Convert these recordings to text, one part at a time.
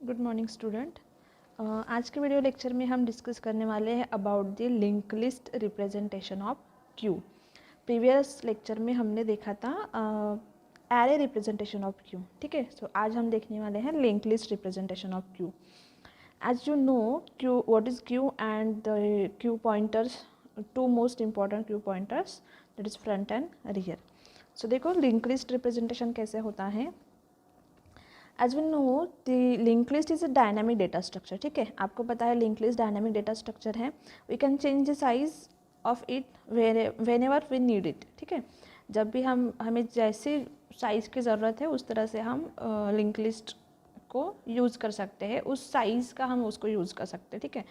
Good morning student. आज के video lecture में हम डिस्कस करने वाले हैं about the link list representation of Q. Previous lecture में हमने देखा था एरे रिप्रेजेंटेशन ऑफ क्यू, ठीक है। सो आज हम देखने वाले हैं linked list representation of queue. As you know queue, what is queue and the queue pointers, two most important queue pointers, that is front and rear. So देखो link list representation कैसे होता है। As we know the link list is a dynamic data structure, ठीक है। आपको पता है link list dynamic data structure है। We can change the size of it whenever we need it, ठीक है। जब भी हमें जैसे साइज़ की ज़रूरत है उस तरह से हम लिंक लिस्ट को यूज़ कर सकते हैं, उस साइज़ का हम उसको यूज़ कर सकते हैं, ठीक है।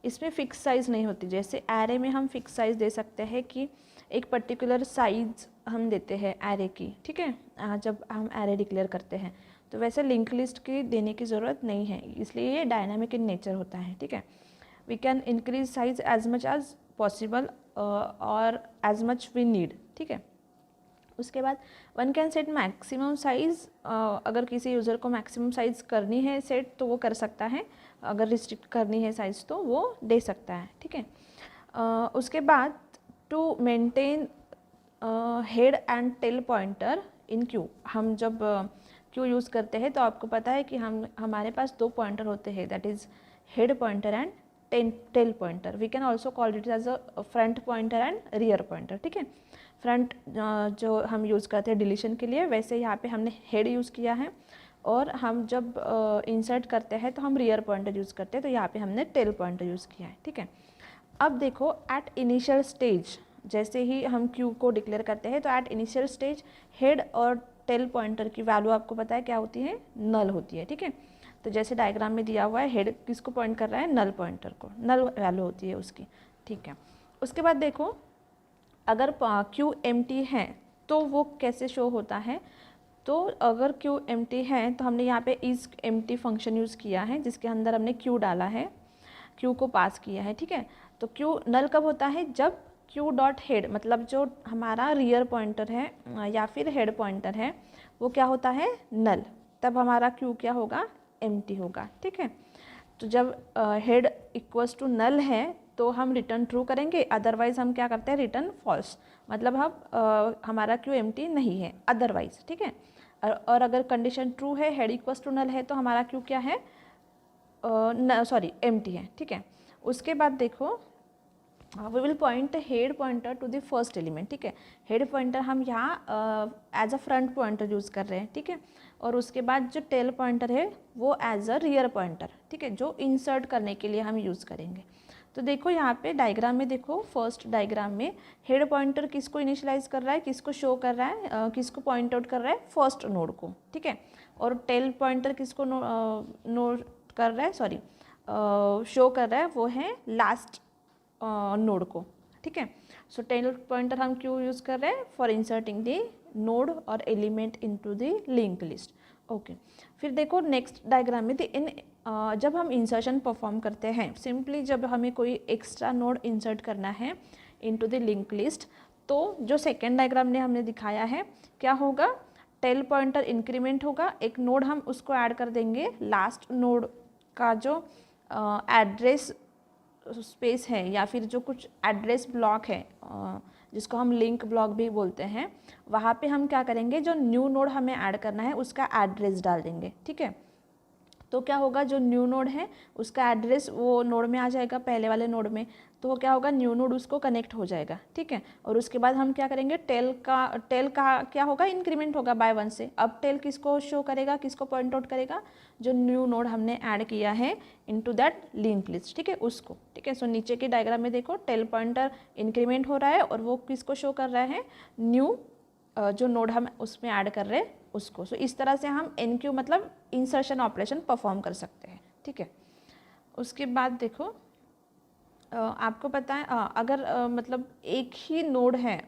इसमें फ़िक्स साइज़ नहीं होती। जैसे एरे में हम फिक्स साइज़ दे सकते हैं कि एक पर्टिकुलर साइज़ हम देते हैं एरे की, ठीक है, जब हम एरे डिक्लेयर करते हैं। तो वैसे लिंक लिस्ट की देने की ज़रूरत नहीं है, इसलिए ये डायनामिक इन नेचर होता है, ठीक है। We can increase size as much as possible और एज मच वी नीड, ठीक है। उसके बाद one can set maximum size. अगर किसी यूज़र को मैक्सिमम साइज़ करनी है सेट तो वो कर सकता है, अगर रिस्ट्रिक्ट करनी है साइज़ तो वो दे सकता है, ठीक है। उसके बाद to maintain head and tail pointer in queue, हम जब क्यू यूज़ करते हैं तो आपको पता है कि हमारे पास दो पॉइंटर होते हैं, that is head pointer and tail pointer. We can also call it as a front pointer and rear pointer, ठीक है। फ्रंट जो हम यूज़ करते हैं डिलीशन के लिए, वैसे यहाँ पे हमने हेड यूज़ किया है, और हम जब इंसर्ट करते हैं तो हम रियर पॉइंटर यूज़ करते हैं, तो यहाँ पे हमने टेल पॉइंटर यूज़ किया है, ठीक है। अब देखो एट इनिशियल स्टेज, जैसे ही हम क्यू को डिक्लेयर करते हैं तो एट इनिशियल स्टेज हेड और टेल पॉइंटर की वैल्यू आपको पता है क्या होती है, नल होती है, ठीक है। तो जैसे डायग्राम में दिया हुआ है, हेड किसको पॉइंट कर रहा है, नल पॉइंटर को, नल वैल्यू होती है उसकी, ठीक है। उसके बाद देखो अगर क्यू एम्प्टी है तो वो कैसे शो होता है। तो अगर क्यू एम्प्टी है तो हमने यहाँ पे इस एम्प्टी फंक्शन यूज़ किया है, जिसके अंदर हमने क्यू डाला है, क्यू को पास किया है, ठीक है। तो क्यू नल कब होता है, जब क्यू डॉट हेड, मतलब जो हमारा रियर पॉइंटर है या फिर हेड पॉइंटर है वो क्या होता है, नल, तब हमारा क्यू क्या होगा, एम्प्टी होगा, ठीक है। तो जब हेड इक्वल्स टू नल है तो हम रिटर्न ट्रू करेंगे, अदरवाइज हम क्या करते हैं, रिटर्न फॉल्स, मतलब हम हमारा क्यू एम्प्टी नहीं है अदरवाइज, ठीक है। और अगर कंडीशन ट्रू है, हेड इक्वल्स टू नल है, तो हमारा क्यू क्या है, सॉरी एम्प्टी है, ठीक है। उसके बाद देखो we will point head pointer to the first element, ठीक है। हेड पॉइंटर हम यहाँ as a front pointer use कर रहे हैं, ठीक है। और उसके बाद जो टेल पॉइंटर है वो एज अ रियर पॉइंटर, ठीक है, जो इंसर्ट करने के लिए हम यूज़ करेंगे। तो देखो यहाँ पे डायग्राम में देखो, फर्स्ट डायग्राम में हेड पॉइंटर किसको इनिशियलाइज कर रहा है, किसको शो कर रहा है, किसको पॉइंट आउट कर रहा है, फर्स्ट नोड को, ठीक है। और टेल पॉइंटर किसको नोट कर रहा है, सॉरी शो कर रहा है, वो है लास्ट नोड को, ठीक है। सो टेल पॉइंटर हम क्यों यूज़ कर रहे हैं, फॉर इंसर्टिंग द नोड और element into the link list, okay. फिर देखो नेक्स्ट डायग्राम में जब हम इंसर्शन परफॉर्म करते हैं, सिंपली जब हमें कोई एक्स्ट्रा नोड इंसर्ट करना है इनटू द लिंक लिस्ट, तो जो सेकेंड डायग्राम ने हमने दिखाया है क्या होगा, टेल पॉइंटर इंक्रीमेंट होगा, एक नोड हम उसको ऐड कर देंगे, लास्ट नोड का जो एड्रेस स्पेस है या फिर जो कुछ एड्रेस ब्लॉक है, जिसको हम लिंक ब्लॉक भी बोलते हैं, वहाँ पे हम क्या करेंगे, जो न्यू नोड हमें ऐड करना है उसका एड्रेस डाल देंगे, ठीक है। तो क्या होगा, जो न्यू नोड है उसका एड्रेस वो नोड में आ जाएगा, पहले वाले नोड में, तो वो क्या होगा, न्यू नोड उसको कनेक्ट हो जाएगा, ठीक है। और उसके बाद हम क्या करेंगे, टेल का क्या होगा, इंक्रीमेंट होगा बाय 1 से। अब टेल किसको शो करेगा, किसको पॉइंट आउट करेगा, जो न्यू नोड हमने ऐड किया है इनटू दैट लिंक लिस्ट, ठीक है, उसको, ठीक है। सो नीचे के डायग्राम में देखो टेल पॉइंटर इंक्रीमेंट हो रहा है और वो किसको शो कर रहा है, न्यू जो नोड हम उसमें ऐड कर रहे हैं उसको। सो इस तरह से हम एनक्यू मतलब इंसर्शन ऑपरेशन परफॉर्म कर सकते हैं, ठीक है। उसके बाद देखो आपको पता है अगर मतलब एक ही नोड है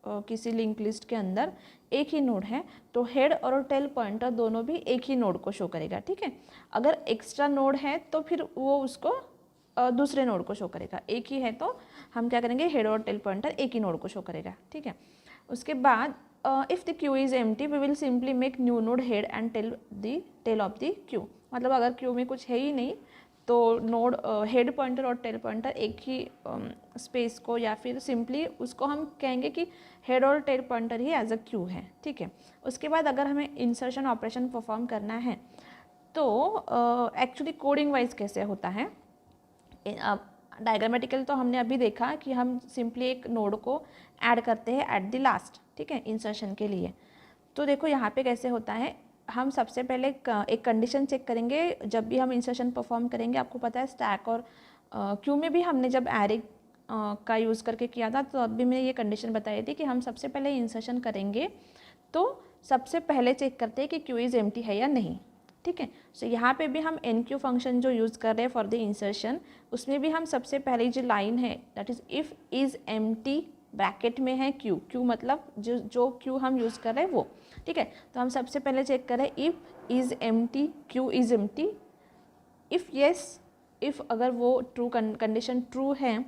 किसी लिंक लिस्ट के अंदर, एक ही नोड है, तो हेड और टेल पॉइंटर दोनों भी एक ही नोड को शो करेगा, ठीक है। अगर एक्स्ट्रा नोड है तो फिर वो उसको दूसरे नोड को शो करेगा, एक ही है तो हम क्या करेंगे, हेड और टेल पॉइंटर एक ही नोड को शो करेगा, ठीक है। उसके बाद if the queue is empty we will simply make new node head and tail of the queue. मतलब अगर क्यू में कुछ है ही नहीं तो नोड हेड पॉइंटर और टेल पॉइंटर एक ही स्पेस को, या फिर सिंपली उसको हम कहेंगे कि हेड और टेल पॉइंटर ही एज अ क्यू है, ठीक है। उसके बाद अगर हमें इंसर्शन ऑपरेशन परफॉर्म करना है तो एक्चुअली कोडिंग वाइज कैसे होता है, डायग्रामेटिकल तो हमने अभी देखा कि हम सिंपली एक नोड को ऐड करते हैं एट द लास्ट, ठीक है, इंसर्शन के लिए। तो देखो यहाँ पे कैसे होता है, हम सबसे पहले एक कंडीशन चेक करेंगे जब भी हम इंसर्शन परफॉर्म करेंगे। आपको पता है स्टैक और क्यू में भी हमने जब एरे का यूज़ करके किया था तो अभी मैंने ये कंडीशन बताई थी कि हम सबसे पहले इंसर्शन करेंगे तो सबसे पहले चेक करते हैं कि क्यू इज़ एम्प्टी है या नहीं, ठीक है। सो यहाँ पे भी हम एन क्यू फंक्शन जो यूज़ कर रहे हैं फॉर द इंसर्शन, उसमें भी हम सबसे पहले जो लाइन है that is if is empty bracket में है क्यू, क्यू मतलब जो क्यू हम यूज़ कर रहे हैं वो, ठीक है। तो हम सबसे पहले चेक करें if is empty queue is empty, if yes, if अगर वो ट्रू कंडीशन ट्रू है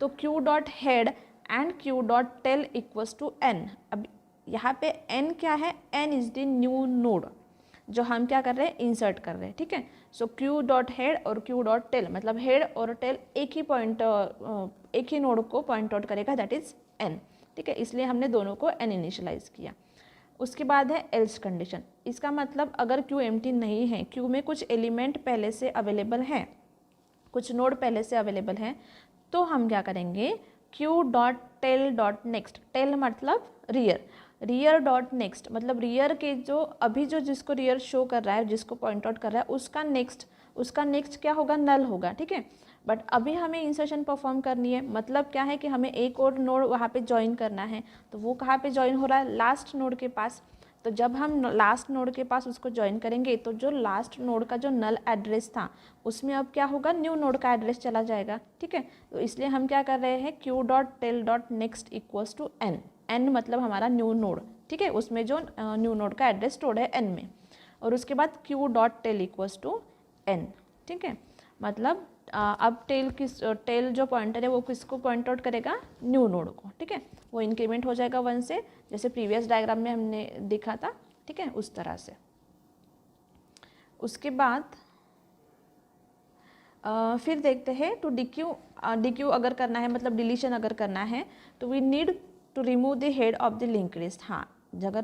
तो Q dot head and queue dot tail equals to N. अब यहाँ पे एन क्या है, N is the new node जो हम क्या कर रहे हैं, इंसर्ट कर रहे हैं, ठीक है। सो क्यू डॉट हेड और क्यू डॉट टेल मतलब हेड और टेल एक ही नोड को पॉइंट आउट करेगा दैट इज़ एन, ठीक है। इसलिए हमने दोनों को एन इनिशियलाइज किया। उसके बाद है एल्स कंडीशन। इसका मतलब अगर क्यू एम्प्टी नहीं है, क्यू में कुछ एलिमेंट पहले से अवेलेबल है, कुछ नोड पहले से अवेलेबल है, तो हम क्या करेंगे, queue dot tail dot next, tail मतलब रियर, रियर डॉट नेक्स्ट मतलब रियर के जो अभी जो जिसको रियर शो कर रहा है, जिसको पॉइंट आउट कर रहा है, उसका नेक्स्ट क्या होगा, नल होगा, ठीक है। बट अभी हमें इंसर्शन परफॉर्म करनी है, मतलब क्या है कि हमें एक और नोड वहाँ पे ज्वाइन करना है। तो वो कहाँ पे ज्वाइन हो रहा है, लास्ट नोड के पास। तो जब हम लास्ट नोड के पास उसको ज्वाइन करेंगे तो जो लास्ट नोड का जो नल एड्रेस था उसमें अब क्या होगा, न्यू नोड का एड्रेस चला जाएगा, ठीक है। तो इसलिए हम क्या कर रहे हैं, queue dot tail dot next equals to N, N मतलब हमारा न्यू नोड, ठीक है, उसमें जो न्यू नोड का एड्रेस स्टोर्ड है एन में। और उसके बाद queue dot tail equals to N, ठीक है। मतलब अब टेल जो पॉइंटर है वो किसको पॉइंट आउट करेगा, न्यू नोड को, ठीक है। वो इंक्रीमेंट हो जाएगा 1 से, जैसे प्रीवियस डायग्राम में हमने देखा था, ठीक है, उस तरह से। उसके बाद फिर देखते हैं टू डिक्यू अगर करना है, मतलब डिलीशन अगर करना है तो we need to remove the head of the link list. हाँ,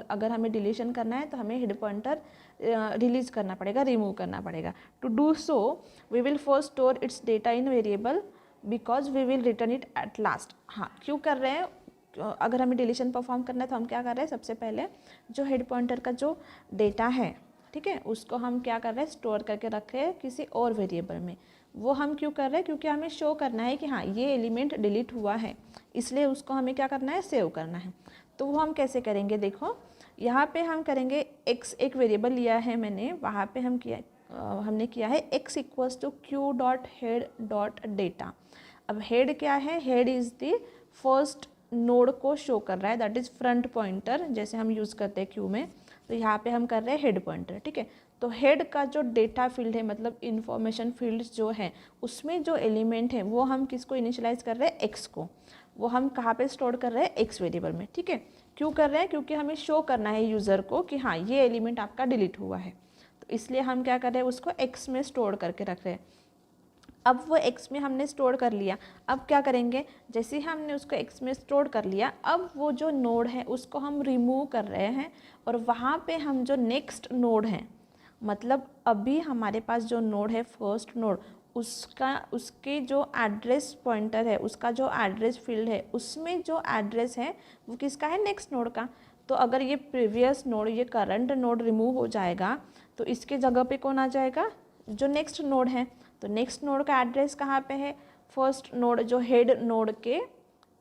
अगर हमें डिलीशन करना है तो हमें हेड पॉइंटर रिलीज करना पड़ेगा, रिमूव करना पड़ेगा। To do so we will first store its data in variable because we will return it at last. हाँ, क्यों कर रहे हैं, अगर हमें डिलीशन परफॉर्म करना है तो हम क्या कर रहे हैं, सबसे पहले जो हेड पॉइंटर का जो डेटा है, ठीक है, उसको हम क्या कर रहे हैं, स्टोर करके रख रहे हैं किसी और वेरिएबल में। वो हम क्यों कर रहे हैं, क्योंकि हमें शो करना है कि हाँ ये एलिमेंट डिलीट हुआ है, इसलिए उसको हमें क्या करना है, सेव करना है। तो वो हम कैसे करेंगे, देखो यहाँ पे हम करेंगे x, एक वेरिएबल लिया है मैंने, वहाँ पे हमने किया है x equals to Q dot head dot data. अब हेड क्या है, head is the first node को शो कर रहा है, दैट इज़ फ्रंट पॉइंटर, जैसे हम यूज़ करते हैं क्यू में। तो यहाँ पे हम कर रहे हैं हेड पॉइंटर, ठीक है। तो हेड का जो डेटा फील्ड है, मतलब इंफॉर्मेशन फील्ड जो है, उसमें जो एलिमेंट है वो हम किसको इनिशियलाइज कर रहे हैं, एक्स को। वो हम कहाँ पे स्टोर कर रहे हैं, एक्स वेरिएबल में, ठीक है। क्यों कर रहे हैं, क्योंकि हमें शो करना है यूज़र को कि हाँ ये एलिमेंट आपका डिलीट हुआ है, तो इसलिए हम क्या कर रहे हैं, उसको एक्स में स्टोर करके रख रहे हैं। अब वो x में हमने स्टोर कर लिया, अब क्या करेंगे, जैसे ही हमने उसको x में स्टोर कर लिया, अब वो जो नोड है उसको हम रिमूव कर रहे हैं, और वहाँ पे हम जो नेक्स्ट नोड है, मतलब अभी हमारे पास जो नोड है फर्स्ट नोड, उसके जो एड्रेस पॉइंटर है, उसका जो एड्रेस फील्ड है, उसमें जो एड्रेस है वो किसका है, नेक्स्ट नोड का। तो अगर ये प्रीवियस नोड, ये करंट नोड रिमूव हो जाएगा तो इसके जगह पे कौन आ जाएगा, जो नेक्स्ट नोड है। तो नेक्स्ट नोड का एड्रेस कहाँ पे है, फर्स्ट नोड जो हेड नोड के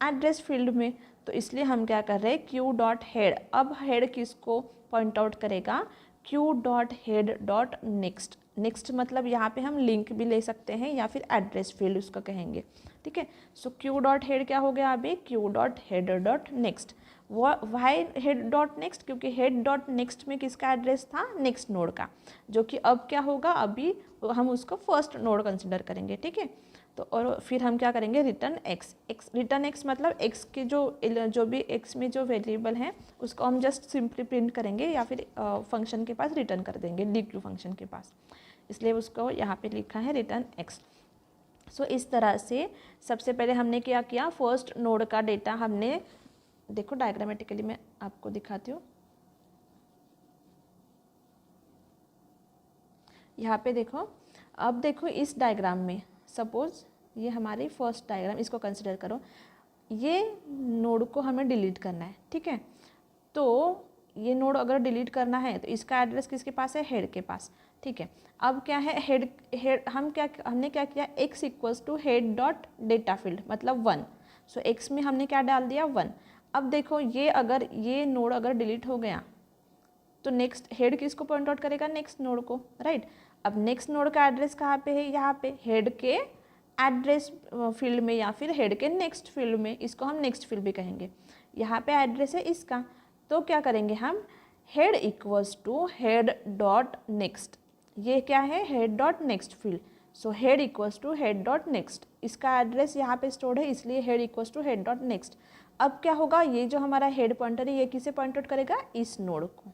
एड्रेस फील्ड में। तो इसलिए हम क्या कर रहे हैं, क्यू डॉट हेड, अब हेड किसको पॉइंट आउट करेगा, Q dot head dot next. Next मतलब यहाँ पे हम लिंक भी ले सकते हैं या फिर एड्रेस फील्ड उसका कहेंगे, ठीक है। सो क्यू डॉट हेड क्या हो गया अभी, Q dot head dot next. Why head dot next, क्योंकि हेड डॉट नेक्स्ट में किसका एड्रेस था, नेक्स्ट नोड का, जो कि अब क्या होगा, अभी हम उसको फर्स्ट नोड कंसिडर करेंगे, ठीक है। तो और फिर हम क्या करेंगे रिटर्न एक्स। रिटर्न एक्स मतलब एक्स के जो भी एक्स में जो वेरिएबल है उसको हम जस्ट सिंपली प्रिंट करेंगे या फिर फंक्शन के पास रिटर्न कर देंगे, DQ फंक्शन के पास, इसलिए उसको यहाँ पे लिखा है रिटर्न एक्स। सो इस तरह से सबसे पहले हमने क्या किया, फर्स्ट नोड का डेटा हमने, देखो डायग्रामेटिकली मैं आपको दिखाती हूँ, यहाँ पे देखो। अब देखो इस डायग्राम में सपोज ये हमारी फर्स्ट डायग्राम, इसको कंसिडर करो, ये नोड को हमें डिलीट करना है, ठीक है। तो ये नोड अगर डिलीट करना है तो इसका एड्रेस किसके पास है, हेड के पास, ठीक है। अब क्या है, हेड हमने क्या किया, x equals to head dot data field मतलब 1। सो x में हमने क्या डाल दिया 1। अब देखो ये नोड अगर डिलीट हो गया तो नेक्स्ट हेड किसको पॉइंट आउट करेगा, नेक्स्ट नोड को, राइट। अब नेक्स्ट नोड का एड्रेस कहाँ पे है, यहाँ पे हेड के एड्रेस फील्ड में या फिर हेड के नेक्स्ट फील्ड में, इसको हम नेक्स्ट फील्ड भी कहेंगे। यहाँ पे एड्रेस है इसका, तो क्या करेंगे हम, head equals to head dot next, ये क्या है head dot next field. So head equals to head dot next, इसका एड्रेस यहाँ पे स्टोर्ड है इसलिए head equals to head dot next. अब क्या होगा, ये जो हमारा हेड पॉइंटर है ये किसे पॉइंट आउट करेगा, इस नोड को,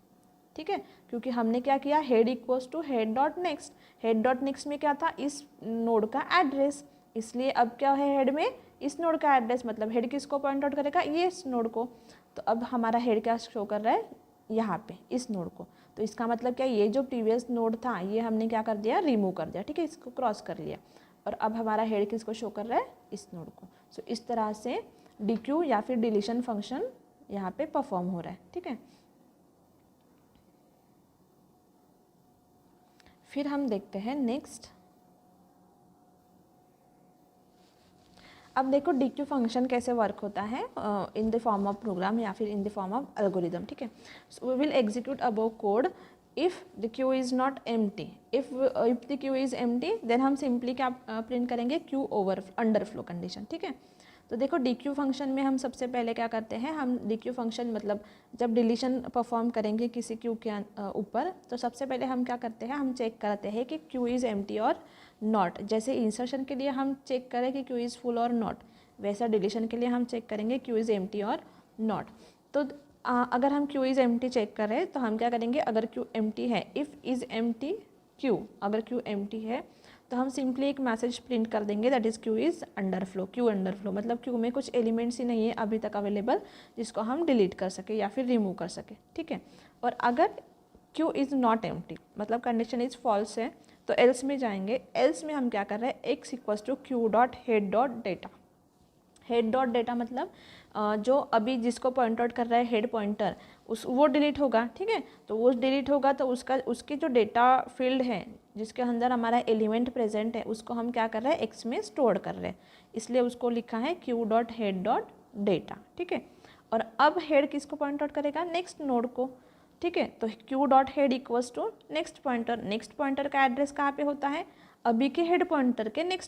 ठीक है, क्योंकि हमने क्या किया, head equals to head dot next. Head dot next में क्या था, इस नोड का एड्रेस, इसलिए अब क्या है हेड में इस नोड का एड्रेस, मतलब हेड किसको पॉइंट आउट करेगा, ये इस नोड को। तो अब हमारा हेड क्या शो कर रहा है यहाँ पे इस नोड को, तो इसका मतलब क्या, ये जो प्रीवियस नोड था ये हमने क्या कर दिया, रिमूव कर दिया, ठीक है, इसको क्रॉस कर लिया, और अब हमारा हेड किसको शो कर रहा है, इस नोड को। सो इस तरह से DQ या फिर डिलीशन फंक्शन यहाँ पे परफॉर्म हो रहा है, ठीक है। फिर हम देखते हैं नेक्स्ट। अब देखो DQ फंक्शन कैसे वर्क होता है in the form of program या फिर in the form of algorithm, ठीक है। So we will execute above code if the queue is not empty. If the queue is empty then हम simply क्या print करेंगे, queue over underflow condition, ठीक है। तो देखो DQ फंक्शन में हम सबसे पहले क्या करते हैं, हम DQ फंक्शन मतलब जब डिलीशन परफॉर्म करेंगे किसी क्यू के ऊपर, तो सबसे पहले हम क्या करते हैं, हम चेक करते हैं कि क्यू इज़ एम्प्टी और नॉट। जैसे इंसर्शन के लिए हम चेक करें कि क्यू इज़ फुल और नॉट, वैसा डिलीशन के लिए हम चेक करेंगे क्यू इज़ एम्प्टी और नॉट। तो अगर हम क्यू इज़ एम्प्टी चेक करें तो हम क्या करेंगे, अगर क्यू एम्प्टी है, इफ़ इज़ एम्प्टी क्यू, अगर क्यू एम्प्टी है तो हम सिंपली एक मैसेज प्रिंट कर देंगे that is Q is underflow. Q underflow मतलब क्यू में कुछ एलिमेंट्स ही नहीं है अभी तक अवेलेबल जिसको हम डिलीट कर सके या फिर रिमूव कर सके, ठीक है। और अगर क्यू इज़ नॉट एम्प्टी मतलब कंडीशन इज़ फॉल्स है तो एल्स में जाएंगे। एल्स में हम क्या कर रहे हैं, X equals to Q dot head dot data. Head dot data मतलब जो अभी जिसको पॉइंट आउट कर रहा है हेड पॉइंटर वो डिलीट होगा, ठीक है। तो वो डिलीट होगा तो उसके जो डेटा फील्ड है जिसके अंदर हमारा एलिमेंट प्रेजेंट है उसको हम क्या कर रहे हैं, एक्स में स्टोर कर रहे हैं, इसलिए उसको लिखा है Q dot head dot data, ठीक है। और अब हेड किसको पॉइंट आउट करेगा, नेक्स्ट नोड को, ठीक है। तो Q dot head equals to next pointer. Next pointer का एड्रेस कहाँ पे होता है, अभी के हेड पॉइंटर के नेक्स्ट